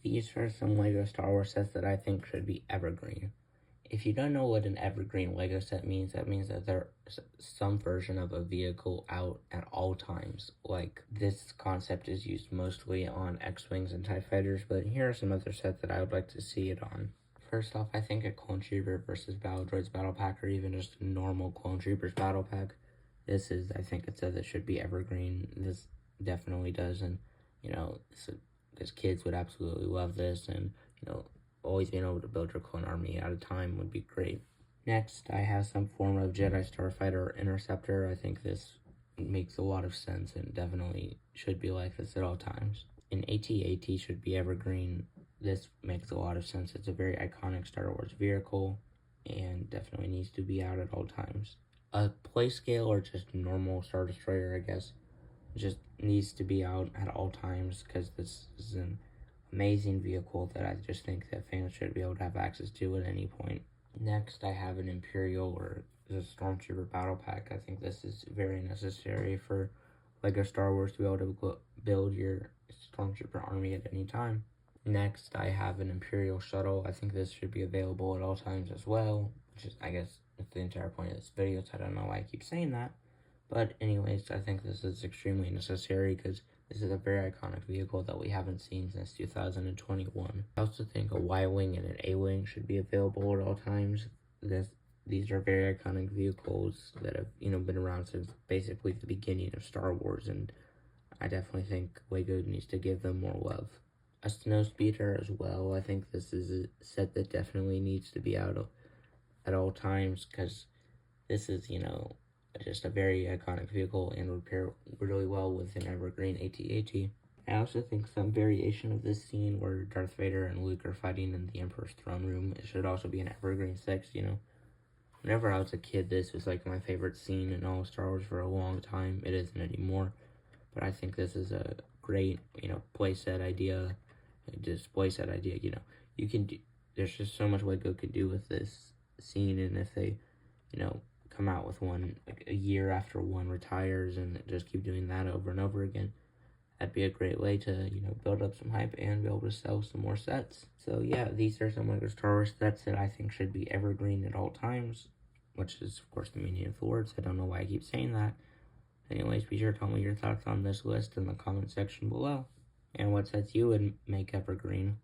These are some LEGO Star Wars sets that I think should be evergreen. If you don't know what an evergreen LEGO set means, that means that there's some version of a vehicle out at all times. Like, this concept is used mostly on X-Wings and TIE Fighters, but here are some other sets that I would like to see it on. First off, I think a Clone Trooper versus Battle Droids Battle Pack, or even just a normal Clone Troopers Battle Pack. This is, I think it says it should be evergreen. This definitely does, and, because kids would absolutely love this, and, always being able to build your clone army at a time would be great. Next, I have some form of Jedi Starfighter or Interceptor. I think this makes a lot of sense and definitely should be like this at all times. An AT-AT should be evergreen. This makes a lot of sense. It's a very iconic Star Wars vehicle and definitely needs to be out at all times. A Playscale or just normal Star Destroyer, I guess, just needs to be out at all times because this is an amazing vehicle that I just think that fans should be able to have access to at any point. Next, I have an Imperial or the Stormtrooper Battle Pack. I think this is very necessary for LEGO Star Wars to be able to build your Stormtrooper army at any time. Next, I have an Imperial Shuttle. I think this should be available at all times as well, which is, I guess, that's the entire point of this video, so I don't know why I keep saying that. But anyways, I think this is extremely necessary because this is a very iconic vehicle that we haven't seen since 2021. I also think a Y-Wing and an A-Wing should be available at all times. These are very iconic vehicles that have, been around since basically the beginning of Star Wars, and I definitely think LEGO needs to give them more love. A Snowspeeder as well. I think this is a set that definitely needs to be out at all times because this is, just a very iconic vehicle and would pair really well with an evergreen AT-AT. I also think some variation of this scene where Darth Vader and Luke are fighting in the Emperor's throne room, it should also be an evergreen sex, Whenever I was a kid, this was like my favorite scene in all of Star Wars for a long time. It isn't anymore, but I think this is a great, playset idea, display set idea, You can do, there's just so much LEGO could do with this scene, and if they, come out with one like a year after one retires and just keep doing that over and over again, that'd be a great way to, build up some hype and be able to sell some more sets. So yeah, these are some LEGO Star Wars sets that I think should be evergreen at all times, which is of course the meaning of the words. I don't know why I keep saying that. Anyways, be sure to tell me your thoughts on this list in the comment section below, and what sets you would make evergreen.